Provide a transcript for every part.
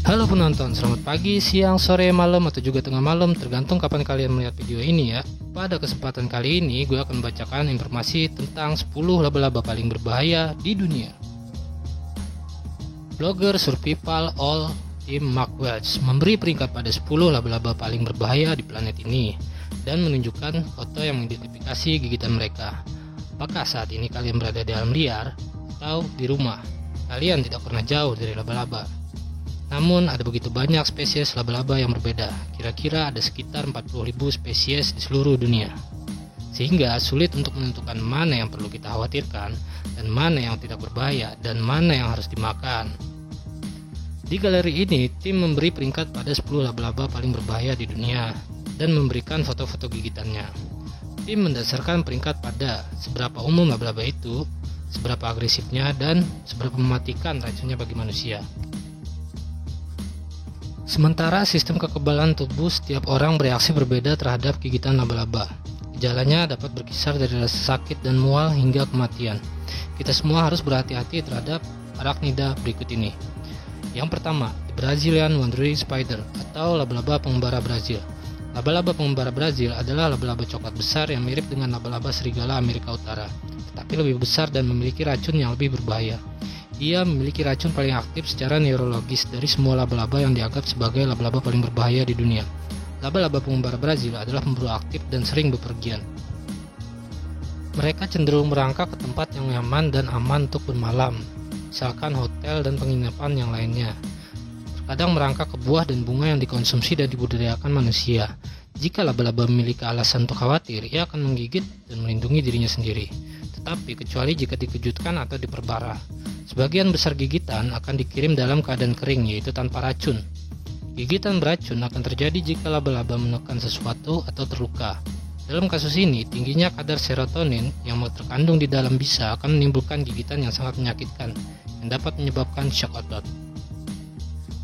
Halo penonton, selamat pagi, siang, sore, malam, atau juga tengah malam, tergantung kapan kalian melihat video ini ya. Pada kesempatan kali ini, gue akan membacakan informasi tentang 10 laba-laba paling berbahaya di dunia. Blogger Survival All Tim Mark Welch memberi peringkat pada 10 laba-laba paling berbahaya di planet ini dan menunjukkan foto yang mengidentifikasi gigitan mereka. Apakah saat ini kalian berada di alam liar atau di rumah? Kalian tidak pernah jauh dari laba-laba. Namun ada begitu banyak spesies laba-laba yang berbeda, kira-kira ada sekitar 40.000 spesies di seluruh dunia. Sehingga sulit untuk menentukan mana yang perlu kita khawatirkan dan mana yang tidak berbahaya dan mana yang harus dimakan. Di galeri ini, tim memberi peringkat pada 10 laba-laba paling berbahaya di dunia dan memberikan foto-foto gigitannya. Tim mendasarkan peringkat pada seberapa umum laba-laba itu, seberapa agresifnya, dan seberapa mematikan racunnya bagi manusia. Sementara sistem kekebalan tubuh setiap orang bereaksi berbeda terhadap gigitan laba-laba. Gejalanya dapat berkisar dari rasa sakit dan mual hingga kematian. Kita semua harus berhati-hati terhadap arachnida berikut ini. Yang pertama, the Brazilian Wandering Spider atau laba-laba pengembara Brazil. Laba-laba pengembara Brazil adalah laba-laba coklat besar yang mirip dengan laba-laba serigala Amerika Utara, tetapi lebih besar dan memiliki racun yang lebih berbahaya. Ia memiliki racun paling aktif secara neurologis dari semua laba-laba yang dianggap sebagai laba-laba paling berbahaya di dunia. Laba-laba pengembara Brazil adalah pemburu aktif dan sering bepergian. Mereka cenderung merangkak ke tempat yang nyaman dan aman untuk bermalam, misalkan hotel dan penginapan yang lainnya. Terkadang merangkak ke buah dan bunga yang dikonsumsi dan dibudidayakan manusia. Jika laba-laba memiliki alasan untuk khawatir, ia akan menggigit dan melindungi dirinya sendiri. Tetapi kecuali jika dikejutkan atau diperparah. Sebagian besar gigitan akan dikirim dalam keadaan kering, yaitu tanpa racun. Gigitan beracun akan terjadi jika laba-laba menekan sesuatu atau terluka. Dalam kasus ini, tingginya kadar serotonin yang terkandung di dalam bisa akan menimbulkan gigitan yang sangat menyakitkan, yang dapat menyebabkan shock otot.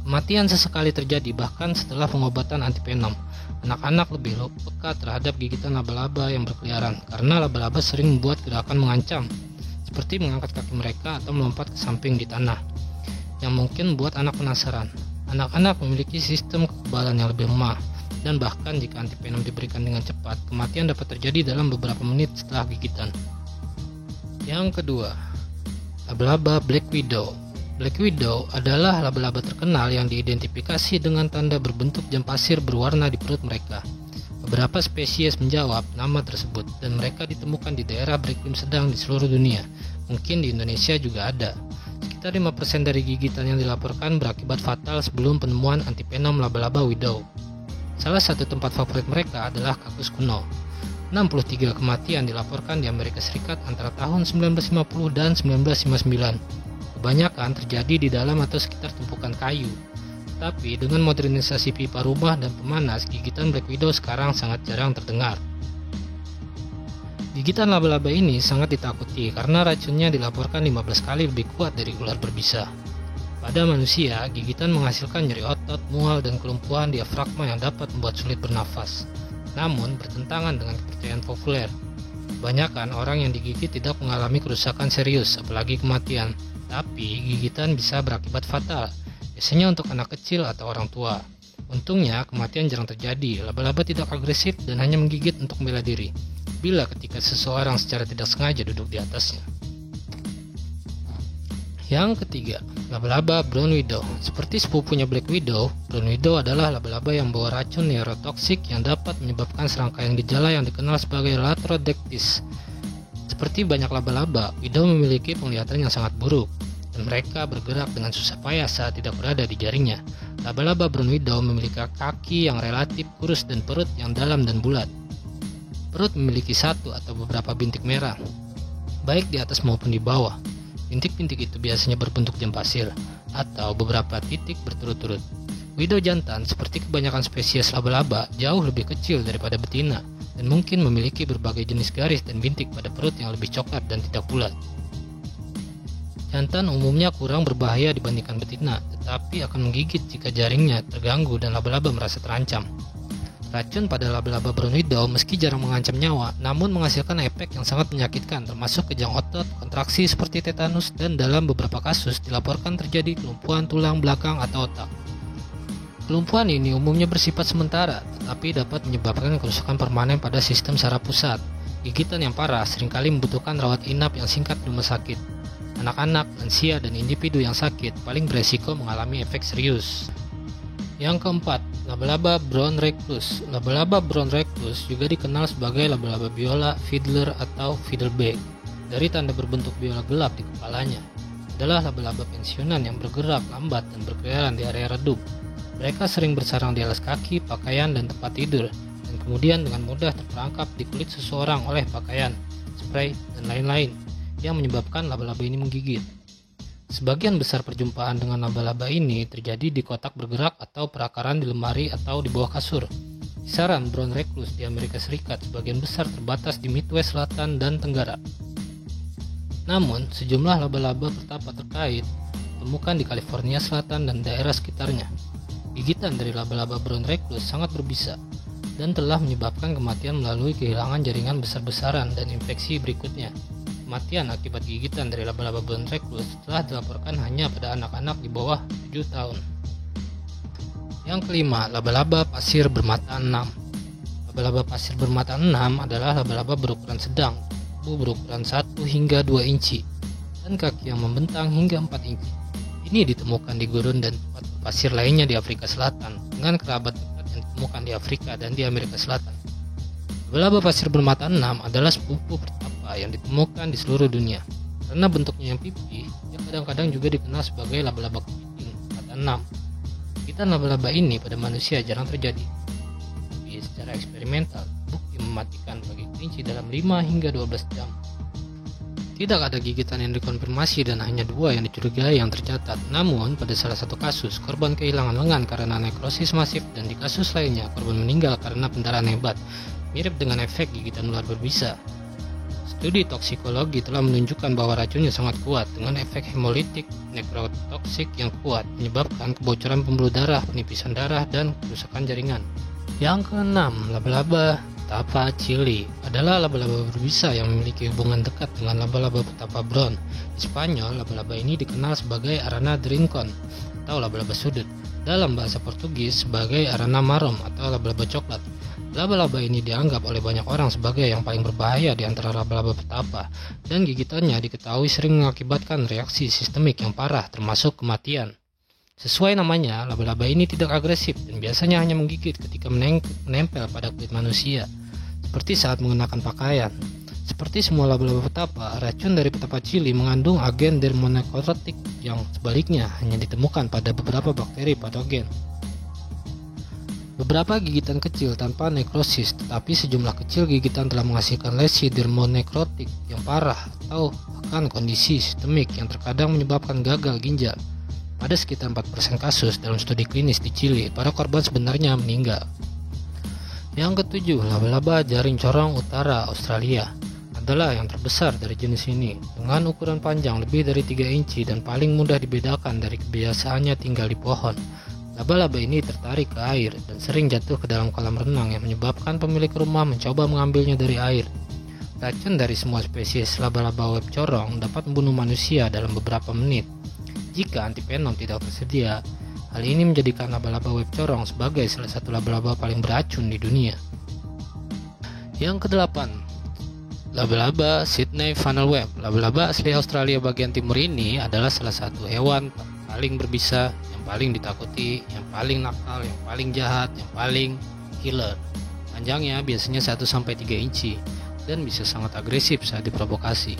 Kematian sesekali terjadi bahkan setelah pengobatan antivenom. Anak-anak lebih peka terhadap gigitan laba-laba yang berkeliaran karena laba-laba sering membuat gerakan mengancam, seperti mengangkat kaki mereka atau melompat ke samping di tanah, yang mungkin membuat anak penasaran. Anak-anak memiliki sistem kekebalan yang lebih lemah, dan bahkan jika antivenom diberikan dengan cepat, kematian dapat terjadi dalam beberapa menit setelah gigitan. Yang kedua, laba-laba Black Widow. Black Widow adalah laba-laba terkenal yang diidentifikasi dengan tanda berbentuk jam pasir berwarna di perut mereka. Beberapa spesies menjawab nama tersebut dan mereka ditemukan di daerah beriklim sedang di seluruh dunia. Mungkin di Indonesia juga ada. Sekitar 5% dari gigitan yang dilaporkan berakibat fatal sebelum penemuan antivenom laba-laba Widow. Salah satu tempat favorit mereka adalah kakus kuno. 63 kematian dilaporkan di Amerika Serikat antara tahun 1950 dan 1959. Kebanyakan terjadi di dalam atau sekitar tumpukan kayu. Tapi dengan modernisasi pipa rumah dan pemanas, gigitan Black Widow sekarang sangat jarang terdengar. Gigitan laba-laba ini sangat ditakuti karena racunnya dilaporkan 15 kali lebih kuat dari ular berbisa. Pada manusia, gigitan menghasilkan nyeri otot, mual, dan kelumpuhan diafragma yang dapat membuat sulit bernafas. Namun, bertentangan dengan kepercayaan populer. Kebanyakan orang yang digigit tidak mengalami kerusakan serius, apalagi kematian. Tapi gigitan bisa berakibat fatal, biasanya untuk anak kecil atau orang tua. Untungnya kematian jarang terjadi, laba-laba tidak agresif dan hanya menggigit untuk membela diri, bila ketika seseorang secara tidak sengaja duduk di atasnya. Yang ketiga, laba-laba Brown Widow. Seperti sepupunya Black Widow, Brown Widow adalah laba-laba yang membawa racun neurotoksik yang dapat menyebabkan serangkaian gejala yang dikenal sebagai latrodectis. Seperti banyak laba-laba, Widow memiliki penglihatan yang sangat buruk, dan mereka bergerak dengan susah payah saat tidak berada di jaringnya. Laba-laba Brown Widow memiliki kaki yang relatif kurus dan perut yang dalam dan bulat. Perut memiliki satu atau beberapa bintik merah, baik di atas maupun di bawah. Bintik-bintik itu biasanya berbentuk jam pasir, atau beberapa titik berturut-turut. Widow jantan, seperti kebanyakan spesies laba-laba, jauh lebih kecil daripada betina, dan mungkin memiliki berbagai jenis garis dan bintik pada perut yang lebih coklat dan tidak bulat. Jantan umumnya kurang berbahaya dibandingkan betina, tetapi akan menggigit jika jaringnya terganggu dan laba-laba merasa terancam. Racun pada laba-laba Brown Widow meski jarang mengancam nyawa, namun menghasilkan efek yang sangat menyakitkan, termasuk kejang otot, kontraksi seperti tetanus, dan dalam beberapa kasus dilaporkan terjadi kelumpuhan tulang belakang atau otak. Kelumpuhan ini umumnya bersifat sementara, tetapi dapat menyebabkan kerusakan permanen pada sistem saraf pusat. Gigitan yang parah seringkali membutuhkan rawat inap yang singkat di rumah sakit. Anak-anak, lansia, dan individu yang sakit paling beresiko mengalami efek serius. Yang keempat, laba-laba brown recluse. Laba-laba brown recluse juga dikenal sebagai laba-laba biola, fiddler, atau fiddleback. Dari tanda berbentuk biola gelap di kepalanya, adalah laba-laba pensiunan yang bergerak lambat dan berkeliaran di area redup. Mereka sering bersarang di alas kaki, pakaian, dan tempat tidur, dan kemudian dengan mudah terperangkap di kulit seseorang oleh pakaian, spray, dan lain-lain, yang menyebabkan laba-laba ini menggigit. Sebagian besar perjumpaan dengan laba-laba ini terjadi di kotak bergerak atau perakaran di lemari atau di bawah kasur. Kisaran brown recluse di Amerika Serikat sebagian besar terbatas di Midwest Selatan dan Tenggara. Namun, sejumlah laba-laba petapa terkait ditemukan di California Selatan dan daerah sekitarnya. Gigitan dari laba-laba brown recluse sangat berbisa dan telah menyebabkan kematian melalui kehilangan jaringan besar-besaran dan infeksi berikutnya. Kematian akibat gigitan dari laba-laba brown recluse telah dilaporkan hanya pada anak-anak di bawah 7 tahun. Yang kelima, laba-laba pasir bermata 6. Laba-laba pasir bermata 6 adalah laba-laba berukuran sedang, tubuh berukuran 1 hingga 2 inci, dan kaki yang membentang hingga 4 inci. Ini ditemukan di gurun dan tempat pasir lainnya di Afrika Selatan, dengan kerabat dekat yang ditemukan di Afrika dan di Amerika Selatan. Laba-laba pasir bermata 6 adalah sepupu petapa yang ditemukan di seluruh dunia. Karena bentuknya yang pipih, yang kadang-kadang juga dikenal sebagai laba-laba kepiting mata 6. Gigitan laba-laba ini pada manusia jarang terjadi. Tapi secara eksperimental, bukti mematikan bagi kelinci dalam 5 hingga 12 jam. Tidak ada gigitan yang dikonfirmasi dan hanya 2 yang dicurigai yang tercatat. Namun, pada salah satu kasus, korban kehilangan lengan karena nekrosis masif dan di kasus lainnya, korban meninggal karena pendarahan hebat, mirip dengan efek gigitan ular berbisa. Studi toksikologi telah menunjukkan bahwa racunnya sangat kuat dengan efek hemolitik nekrotoksik yang kuat, menyebabkan kebocoran pembuluh darah, penipisan darah, dan kerusakan jaringan. Yang keenam, laba-laba petapa Chili adalah laba-laba berbisa yang memiliki hubungan dekat dengan laba-laba petapa brown. Di Spanyol, laba-laba ini dikenal sebagai arana de rincon atau laba-laba sudut. Dalam bahasa Portugis sebagai arana marom atau laba-laba coklat. Laba-laba ini dianggap oleh banyak orang sebagai yang paling berbahaya di antara laba-laba petapa, dan gigitannya diketahui sering mengakibatkan reaksi sistemik yang parah termasuk kematian. Sesuai namanya, laba-laba ini tidak agresif dan biasanya hanya menggigit ketika menempel pada kulit manusia, seperti saat mengenakan pakaian. Seperti semua laba-laba petapa, racun dari petapa Chili mengandung agen dermonekrotik yang sebaliknya hanya ditemukan pada beberapa bakteri patogen. Beberapa gigitan kecil tanpa nekrosis, tetapi sejumlah kecil gigitan telah menghasilkan lesi dermonekrotik yang parah atau bahkan kondisi sistemik yang terkadang menyebabkan gagal ginjal. Pada sekitar 4% kasus dalam studi klinis di Chili, para korban sebenarnya meninggal. Yang ketujuh, laba-laba jaring corong utara Australia adalah yang terbesar dari jenis ini, dengan ukuran panjang lebih dari 3 inci dan paling mudah dibedakan dari kebiasaannya tinggal di pohon. Laba-laba ini tertarik ke air dan sering jatuh ke dalam kolam renang yang menyebabkan pemilik rumah mencoba mengambilnya dari air. Racun dari semua spesies laba-laba web corong dapat membunuh manusia dalam beberapa menit. Jika antivenom tidak tersedia, hal ini menjadikan laba-laba web corong sebagai salah satu laba-laba paling beracun di dunia. Yang kedelapan, laba-laba Sydney funnel web. Laba-laba asli Australia bagian timur ini adalah salah satu hewan paling berbisa, yang paling ditakuti, yang paling nakal, yang paling jahat, yang paling killer. Panjangnya biasanya 1-3 inci dan bisa sangat agresif saat diprovokasi.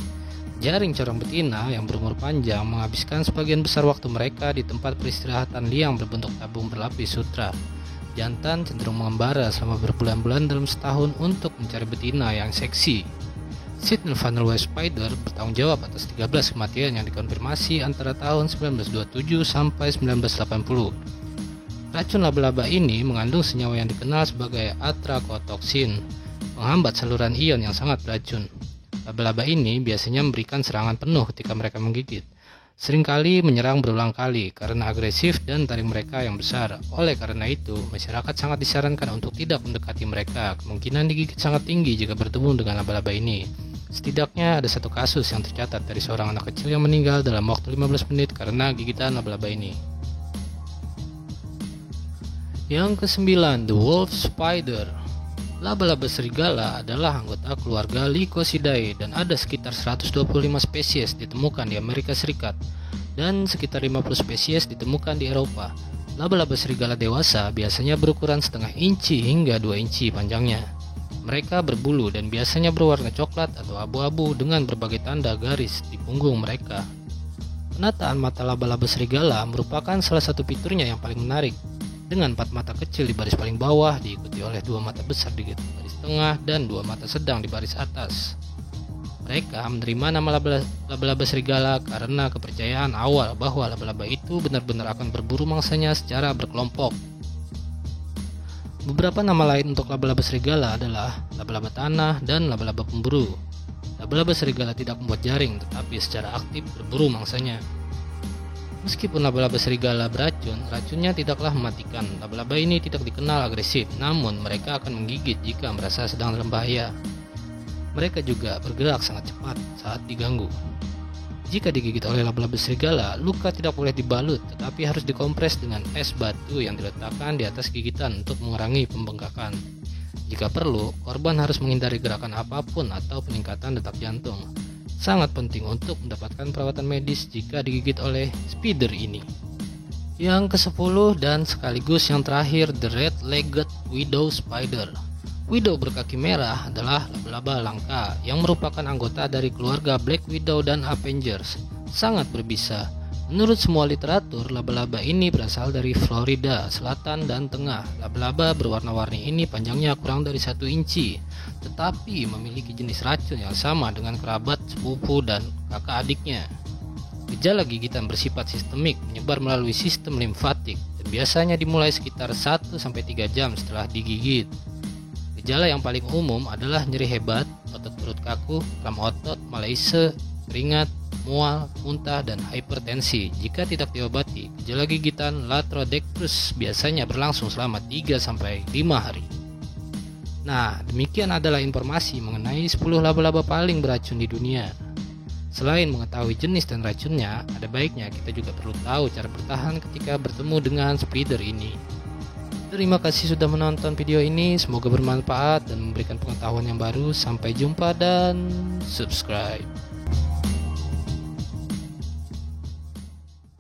Jaring corong betina yang berumur panjang menghabiskan sebagian besar waktu mereka di tempat peristirahatan liang berbentuk tabung berlapis sutra. Jantan cenderung mengembara selama berbulan-bulan dalam setahun untuk mencari betina yang seksi. Sydney funnel web spider bertanggung jawab atas 13 kematian yang dikonfirmasi antara tahun 1927 sampai 1980. Racun laba-laba ini mengandung senyawa yang dikenal sebagai atrakotoksin, menghambat saluran ion yang sangat beracun. Laba-laba ini biasanya memberikan serangan penuh ketika mereka menggigit. Seringkali menyerang berulang kali karena agresif dan taring mereka yang besar. Oleh karena itu, masyarakat sangat disarankan untuk tidak mendekati mereka. Kemungkinan digigit sangat tinggi jika bertemu dengan laba-laba ini. Setidaknya ada 1 kasus yang tercatat dari seorang anak kecil yang meninggal dalam waktu 15 menit karena gigitan laba-laba ini. Yang kesembilan, The Wolf Spider. Laba-laba serigala adalah anggota keluarga Lycosidae dan ada sekitar 125 spesies ditemukan di Amerika Serikat dan sekitar 50 spesies ditemukan di Eropa. Laba-laba serigala dewasa biasanya berukuran setengah inci hingga 2 inci panjangnya. Mereka berbulu dan biasanya berwarna coklat atau abu-abu dengan berbagai tanda garis di punggung mereka. Penataan mata laba-laba serigala merupakan salah satu fiturnya yang paling menarik, dengan 4 mata kecil di baris paling bawah diikuti oleh 2 mata besar di baris tengah dan 2 mata sedang di baris atas. Mereka menerima nama laba-laba serigala karena kepercayaan awal bahwa laba-laba itu benar-benar akan berburu mangsanya secara berkelompok. Beberapa nama lain untuk laba-laba serigala adalah laba-laba tanah dan laba-laba pemburu. Laba-laba serigala tidak membuat jaring tetapi secara aktif berburu mangsanya. Meskipun laba-laba serigala beracun, racunnya tidaklah mematikan. Laba-laba ini tidak dikenal agresif, namun mereka akan menggigit jika merasa sedang dalam bahaya. Mereka juga bergerak sangat cepat saat diganggu. Jika digigit oleh laba-laba serigala, luka tidak boleh dibalut, tetapi harus dikompres dengan es batu yang diletakkan di atas gigitan untuk mengurangi pembengkakan. Jika perlu, korban harus menghindari gerakan apapun atau peningkatan detak jantung. Sangat penting untuk mendapatkan perawatan medis jika digigit oleh spider ini. Yang ke-10 dan sekaligus yang terakhir, The Red-Legged Widow Spider. Widow berkaki merah adalah laba-laba langka yang merupakan anggota dari keluarga Black Widow dan Avengers. Sangat berbisa. Menurut semua literatur, laba-laba ini berasal dari Florida, selatan dan tengah. Laba-laba berwarna-warni ini panjangnya kurang dari 1 inci, tetapi memiliki jenis racun yang sama dengan kerabat, sepupu, dan kakak adiknya. Gejala gigitan bersifat sistemik, menyebar melalui sistem limfatik, dan biasanya dimulai sekitar 1-3 jam setelah digigit. Gejala yang paling umum adalah nyeri hebat, otot perut kaku, kram otot, malaise, keringat, mual, muntah, dan hipertensi. Jika tidak diobati, gejala gigitan Latrodectus biasanya berlangsung selama 3-5 hari. Nah, demikian adalah informasi mengenai 10 laba-laba paling beracun di dunia. Selain mengetahui jenis dan racunnya, ada baiknya kita juga perlu tahu cara bertahan ketika bertemu dengan spider ini. Terima kasih sudah menonton video ini, semoga bermanfaat dan memberikan pengetahuan yang baru. Sampai jumpa dan subscribe.